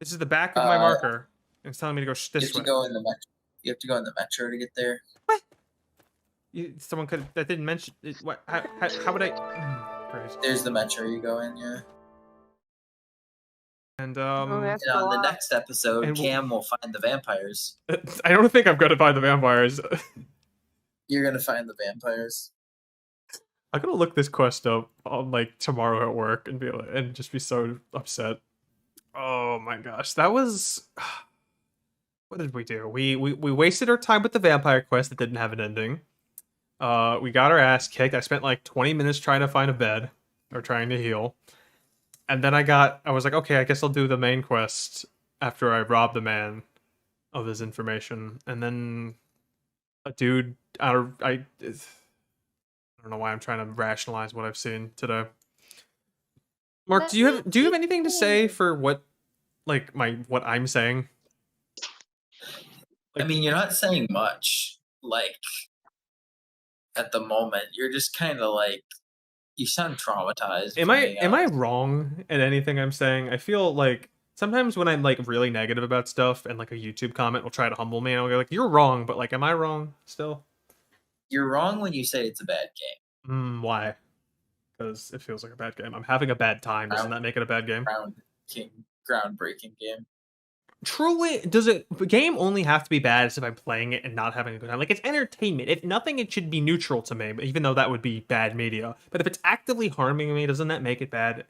This is the back of my Uh, marker. It's telling me to go you this have to way. go in the metro. You have to go in the metro to get there. What? Someone could that didn't mention it. What? How would I? Great. There's the metro you go in, yeah. And Oh, that's And a on the lot. next episode, and Cam will find the vampires. I don't think I'm gonna find the vampires. You're gonna find the vampires. I'm gonna look this quest up on like tomorrow at work and be like, and just be so upset. Oh my gosh, that was. What did we do? We wasted our time with the vampire quest that didn't have an ending. We got our ass kicked. I spent like 20 minutes trying to find a bed or trying to heal. And then I was like, okay, I guess I'll do the main quest after I rob the man of his information. And then a dude, I don't know why I'm trying to rationalize what I've seen today. Mark, do you have anything to say for what what I'm saying? I mean, you're not saying much. Like at the moment, you're just kind of like you sound traumatized. Am I wrong in anything I'm saying? I feel like sometimes when I'm like really negative about stuff and like a YouTube comment will try to humble me and I'll go like, you're wrong, but like, am I wrong still? You're wrong when you say it's a bad game. Why? Because it feels like a bad game. I'm having a bad time. Doesn't that make it a bad game? Groundbreaking game. Truly, does a game only have to be bad as if I'm playing it and not having a good time? Like, it's entertainment. If nothing, it should be neutral to me, even though that would be bad media. But if it's actively harming me, doesn't that make it bad?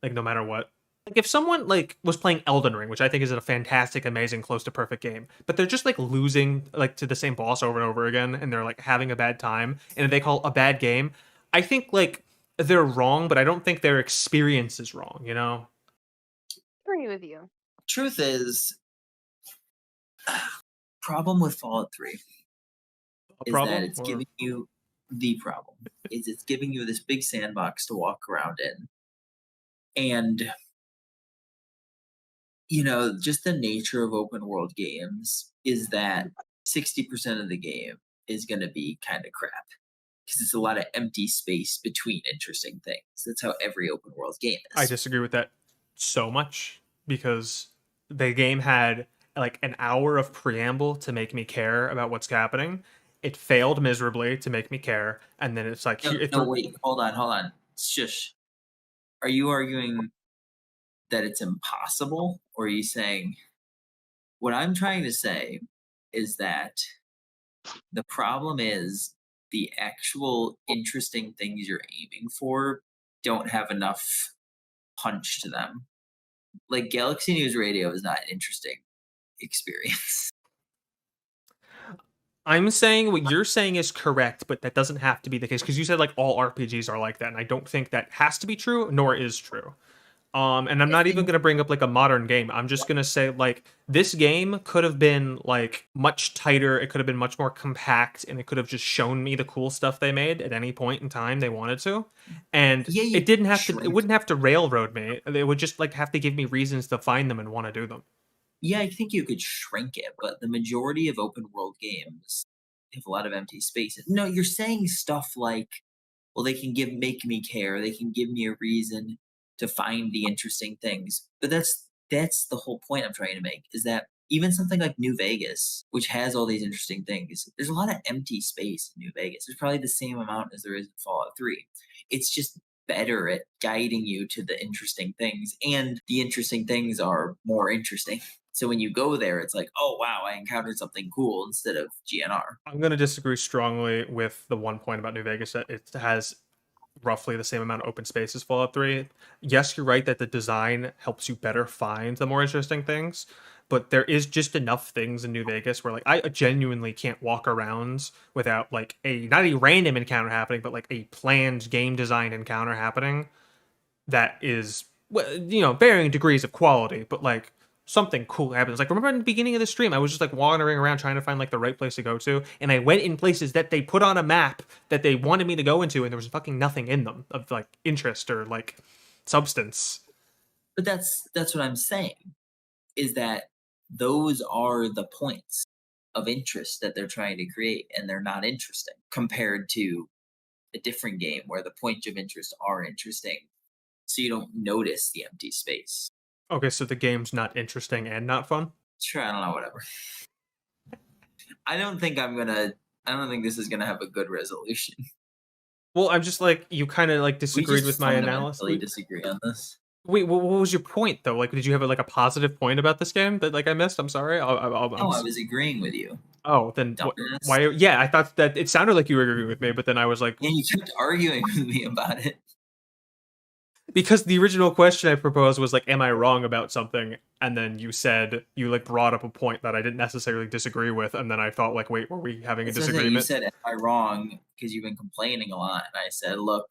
Like, no matter what. Like, if someone, like, was playing Elden Ring, which I think is a fantastic, amazing, close to perfect game, but they're just, like, losing, like, to the same boss over and over again, and they're, like, having a bad time, and they call a bad game, I think, like, they're wrong, but I don't think their experience is wrong, you know? I agree with you. Truth is, problem with Fallout 3 is that it's giving you the problem is it's giving you this big sandbox to walk around in. And you know, just the nature of open world games is that 60% of the game is going to be kind of crap because it's a lot of empty space between interesting things. That's how every open world game is. I disagree with that so much because the game had like an hour of preamble to make me care about what's happening. It failed miserably to make me care, and then it's like no, wait, hold on. Shush. Are you arguing that it's impossible, or are you saying what I'm trying to say is that the problem is the actual interesting things you're aiming for don't have enough punch to them. Like Galaxy News Radio is not an interesting experience. I'm saying what you're saying is correct, but that doesn't have to be the case because you said like all RPGs are like that, and I don't think that has to be true, nor is true. And I'm not even gonna bring up like a modern game. I'm just gonna say like this game could have been like much tighter. It could have been much more compact, and it could have just shown me the cool stuff they made at any point in time they wanted to. And it didn't have to. It wouldn't have to railroad me. They would just like have to give me reasons to find them and want to do them. Yeah, I think you could shrink it, but the majority of open world games have a lot of empty spaces. No, you're saying stuff like, well, they can make me care. They can give me a reason to find the interesting things. But that's the whole point I'm trying to make is that even something like New Vegas, which has all these interesting things, there's a lot of empty space in New Vegas. There's probably the same amount as there is in Fallout 3. It's just better at guiding you to the interesting things, and the interesting things are more interesting. So when you go there, it's like, oh wow, I encountered something cool instead of GNR. I'm gonna disagree strongly with the one point about New Vegas that it has roughly the same amount of open space as Fallout 3. Yes, you're right that the design helps you better find the more interesting things, but there is just enough things in New Vegas where like I genuinely can't walk around without like a not a random encounter happening, but like a planned game design encounter happening that is you know, varying degrees of quality, but like something cool happens. Like remember in the beginning of the stream, I was just like wandering around trying to find like the right place to go to, and I went in places that they put on a map that they wanted me to go into, and there was fucking nothing in them of like interest or like substance. But that's what I'm saying is that those are the points of interest that they're trying to create, and they're not interesting compared to a different game where the points of interest are interesting, so you don't notice the empty space. Okay, so the game's not interesting and not fun? Sure, I don't know, whatever. I don't think I'm gonna. I don't think this is gonna have a good resolution. Well, I'm just like, you kind of like We disagreed with just my analysis. fundamentally disagree on this. Wait, what was your point though? Like, did you have like a positive point about this game that like I missed? I'm sorry. No, I was agreeing with you, oh, then what? dumbass. Why? Yeah, I thought that it sounded like you were agreeing with me, but then I was like, Yeah, you kept arguing with me about it. because the original question I proposed was like, am I wrong about something? And then you said you like brought up a point that I didn't necessarily disagree with, and then I thought like, wait, were we having a That's what I said. You disagreement? said, "Am I wrong?" Because you've been complaining a lot, and I said, "Look,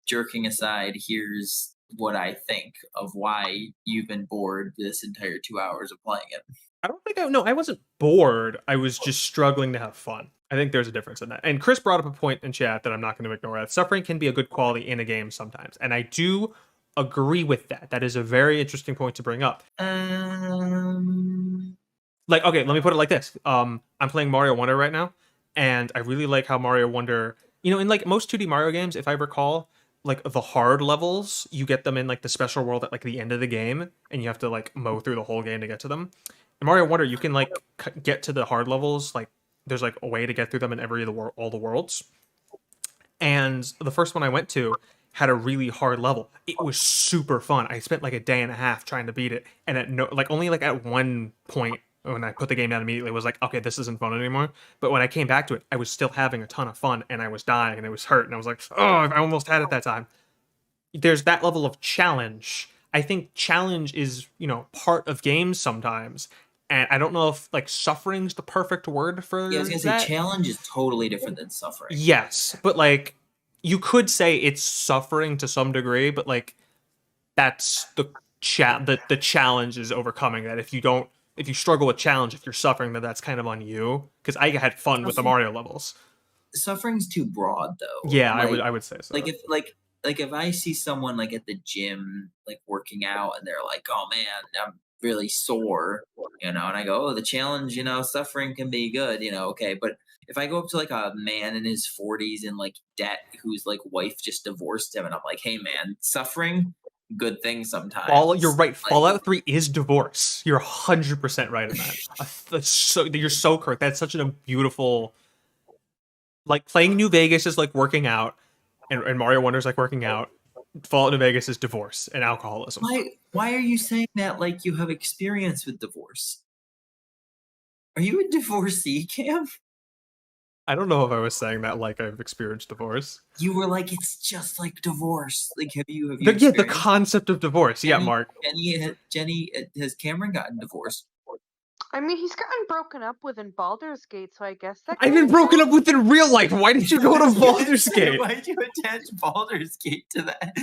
jerking aside, here's what I think of why you've been bored this entire 2 hours of playing it." I don't think no, I wasn't bored. I was just struggling to have fun. I think there's a difference in that. And Chris brought up a point in chat that I'm not going to ignore. That suffering can be a good quality in a game sometimes, and I do agree with that. That is a very interesting point to bring up. Like, okay, let me put it like this. I'm playing Mario Wonder right now, and I really like how Mario Wonder. You know, in like most 2D Mario games, if I recall, like the hard levels, you get them in like the special world at like the end of the game, and you have to like mow through the whole game to get to them. In Mario Wonder, you can like get to the hard levels. Like, there's like a way to get through them in every of the all the worlds. And the first one I went to had a really hard level. It was super fun. I spent like a day and a half trying to beat it, and at no like only like at one point when I put the game down immediately was like, okay, this isn't fun anymore. But when I came back to it, I was still having a ton of fun, and I was dying, and it was hurt, and I was like, oh, I almost had it that time. There's that level of challenge. I think challenge is, part of games sometimes. And I don't know if like suffering's the perfect word for Yeah, I was gonna say that. challenge is totally different than suffering. Yes, but like you could say it's suffering to some degree, but like that's the challenge is overcoming that. If you struggle with challenge, if you're suffering, then that's kind of on you. Because I had fun with the Mario levels. Suffering's too broad though. Yeah, I would say so. Like if I see someone like at the gym like working out and they're like, "Oh man, I'm really sore," and I go, "Oh, the challenge, suffering can be good," okay. But if I go up to like a man in his 40s in like debt whose like wife just divorced him, and I'm like, "Hey man, suffering, good thing You're sometimes." right. Like, Fallout 3 is divorce. You're 100% right in that. You're so correct. That's such a beautiful, like playing New Vegas is like working out, and Mario Wonder's like working out. Fallout New Vegas is divorce and alcoholism. why are you saying that like you have experience with divorce? Are you a divorcee, Cam? I don't know if I was saying that like I've experienced divorce. You were like, it's just like divorce. Like, have you Yeah, the experienced concept of divorce. Yeah, Jenny? Mark. Jenny, has Cameron gotten divorced? I mean, he's gotten broken up with in Baldur's Gate, so I guess that. I've been broken up with in real life. Why did you go to Baldur's Gate? Why'd you attach Baldur's Gate to that?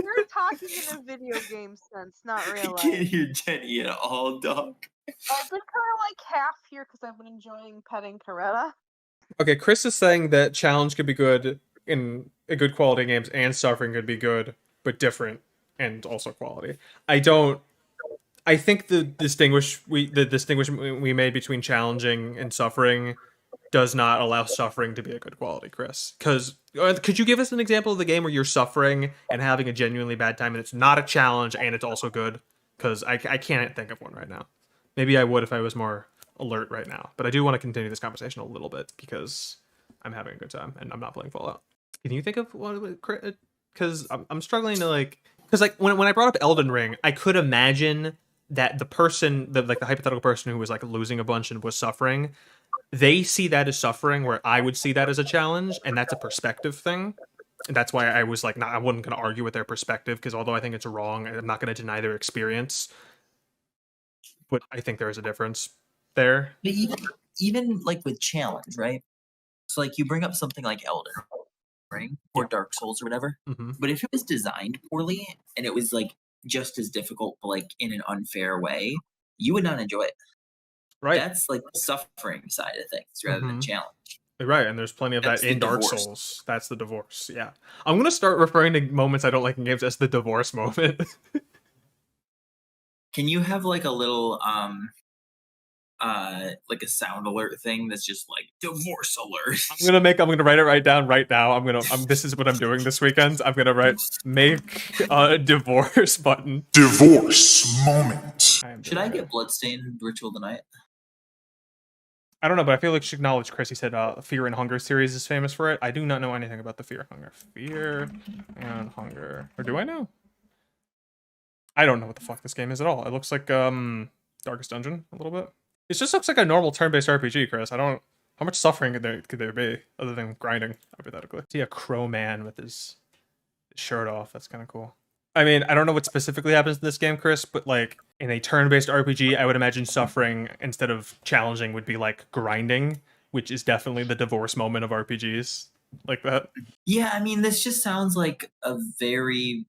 You're talking in a video game sense, not real I life. can't hear Jenny at all, dog. I've been kind of like half here because I've been enjoying petting Coretta. Okay, Chris is saying that challenge could be good in a good quality games, and suffering could be good but different and also quality. I think the distinguishment we made between challenging and suffering does not allow suffering to be a good quality, Chris. Because could you give us an example of the game where you're suffering and having a genuinely bad time, and it's not a challenge and it's also good? Because I can't think of one right now. Maybe I would if I was more alert right now. But I do want to continue this conversation a little bit because I'm having a good time and I'm not playing Fallout. Can you think of one? Because I'm struggling to like. Because like when I brought up Elden Ring, I could imagine that the person, the hypothetical person who was like losing a bunch and was suffering, they see that as suffering, where I would see that as a challenge, and that's a perspective thing. And that's why I was like, I wasn't going to argue with their perspective, because although I think it's wrong, I'm not going to deny their experience. But I think there is a difference there. But even like with challenge, right? So like you bring up something like Elden Ring or Dark Souls or whatever. Mm-hmm. But if it was designed poorly and it was like just as difficult, but like in an unfair way, you would not enjoy it. Right. That's like the suffering side of things rather than challenge. Right, and there's plenty of that in Dark Souls. That's the divorce. Yeah, I'm gonna start referring to moments I don't like in games as the divorce moment. Can you have like a little like a sound alert thing that's just like divorce alert. I'm gonna write it right down right now. This is what I'm doing this weekend. I'm gonna write make a divorce button. Divorce moment. Should I get Bloodstained Ritual tonight? I don't know, but I feel like you should acknowledge Chris. He said Fear and Hunger series is famous for it. I do not know anything about the Fear and Hunger. Fear and Hunger. Or do I know? I don't know what the fuck this game is at all. It looks like Darkest Dungeon a little bit. It just looks like a normal turn-based RPG, Chris. I don't. How much suffering could there be other than grinding, hypothetically? See a crow man with his shirt off. That's kind of cool. I mean, I don't know what specifically happens in this game, Chris, but like in a turn-based RPG, I would imagine suffering instead of challenging would be like grinding, which is definitely the divorce moment of RPGs like that. Yeah, I mean, this just sounds like a very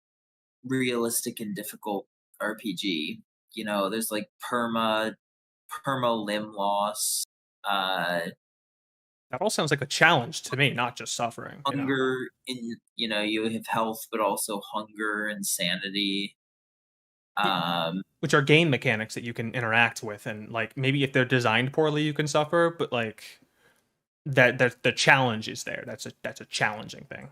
realistic and difficult RPG. You know, there's like perma limb loss, That all sounds like a challenge to me, not just suffering. hunger. You have health, but also hunger and sanity. Which are game mechanics that you can interact with, and like maybe if they're designed poorly, you can suffer. But like that the challenge is there. That's a challenging thing.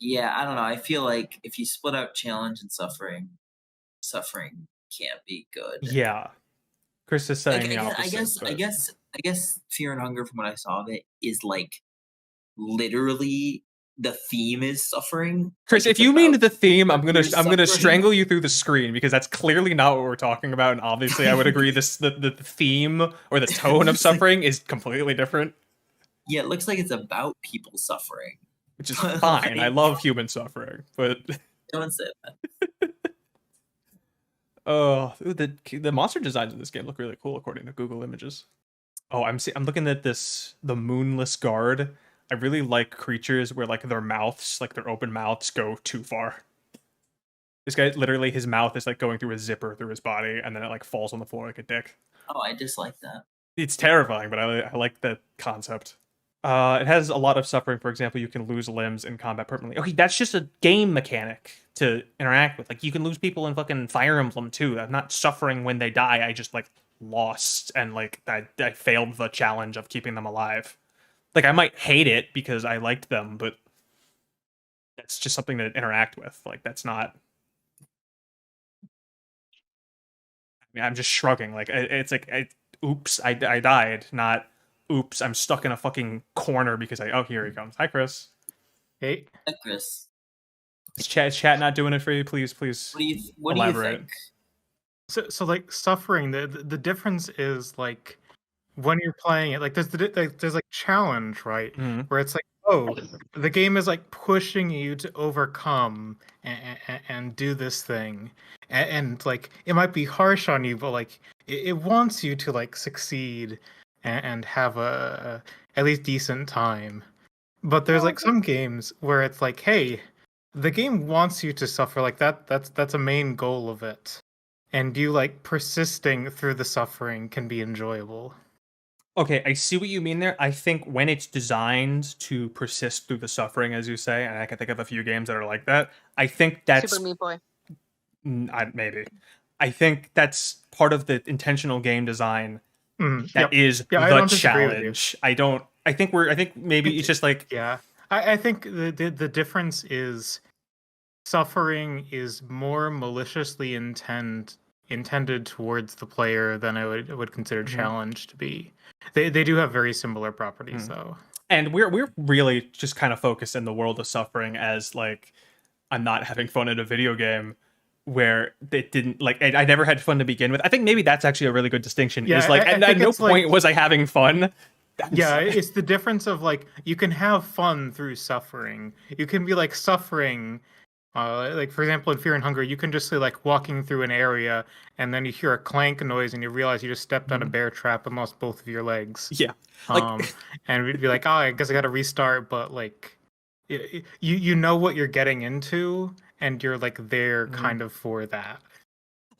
Yeah, I don't know. I feel like if you split out challenge and suffering can't be good. Yeah, Chris is saying Like, the opposite. I guess Fear and Hunger, from what I saw of it, is like literally the theme is suffering. Chris, like, if you mean the theme, I'm gonna suffering. strangle you through the screen, because that's clearly not what we're talking about. And obviously, I would agree the theme or the tone of suffering is completely different. Yeah, it looks like it's about people suffering, which is fine. I love human suffering, but don't say that. Oh, the monster designs in this game look really cool according to Google Images. Oh, I'm looking at the Moonless Guard. I really like creatures where like their mouths, like their open mouths, go too far. This guy literally, his mouth is like going through a zipper through his body, and then it like falls on the floor like a dick. Oh, I dislike that. It's terrifying, but I like the concept. It has a lot of suffering. For example, you can lose limbs in combat permanently. Okay, that's just a game mechanic to interact with. Like, you can lose people in fucking Fire Emblem too. I'm not suffering when they die. I just like lost, and like I failed the challenge of keeping them alive. Like, I might hate it because I liked them, but that's just something to interact with. Like, that's not. I mean, I'm just shrugging. Like, it's like, oops, I died. Not, oops, I'm stuck in a fucking corner because oh, here he comes. Hi, Chris. Hey. Hi, Chris. Is chat not doing it for you? Please what elaborate. Do you think? So like suffering, the difference is like when you're playing it, like there's like challenge, right? Mm-hmm. Where it's like, oh, the game is like pushing you to overcome and do this thing, and like it might be harsh on you, but like it wants you to like succeed and have a at least decent time. But there's like some games where it's like, hey, the game wants you to suffer, like that's a main goal of it. And you like persisting through the suffering can be enjoyable. Okay, I see what you mean there. I think when it's designed to persist through the suffering, as you say, and I can think of a few games that are like that, I think that's Super Meat Boy. Maybe. I think that's part of the intentional game design Yep. is I the don't disagree with you. challenge. I think maybe it's just like Yeah. I think the difference is suffering is more maliciously intended towards the player than I would consider challenge to be. They do have very similar properties though. And we're really just kind of focused in the world of suffering as like I'm not having fun in a video game where it didn't like I never had fun to begin with. I think maybe that's actually a really good distinction. Yeah, is like at no point like, was I having fun. Yeah, it's the difference of like you can have fun through suffering. You can be like suffering, like for example in Fear and Hunger, you can just say like walking through an area and then you hear a clank noise and you realize you just stepped on a bear trap and lost both of your legs. Yeah, and we'd be like, oh, I guess I got to restart, but like, you know what you're getting into, and you're like there kind of for that.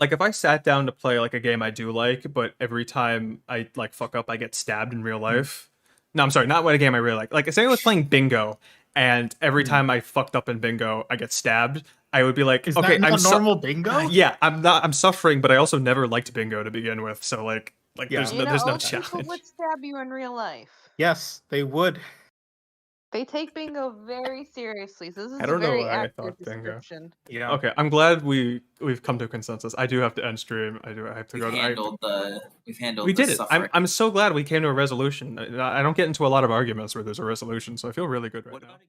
Like if I sat down to play like a game I do like, but every time I like fuck up, I get stabbed in real life. No, I'm sorry, not what a game I really like. Like say I was playing bingo, and every time I fucked up in bingo, I get stabbed. I would be like, Is okay, that not normal bingo? Yeah, I'm suffering, but I also never liked bingo to begin with. So like, Like Yeah. there's no old people challenge. would stab you in real life. Yes, they would. They take bingo very seriously. So this is I a don't know very why I accurate thought bingo. description. Yeah. Okay, I'm glad we've come to a consensus. I do have to end stream. I have to We've go. handled We the did it. suffering. I'm so glad we came to a resolution. I don't get into a lot of arguments where there's a resolution, so I feel really good right What now. about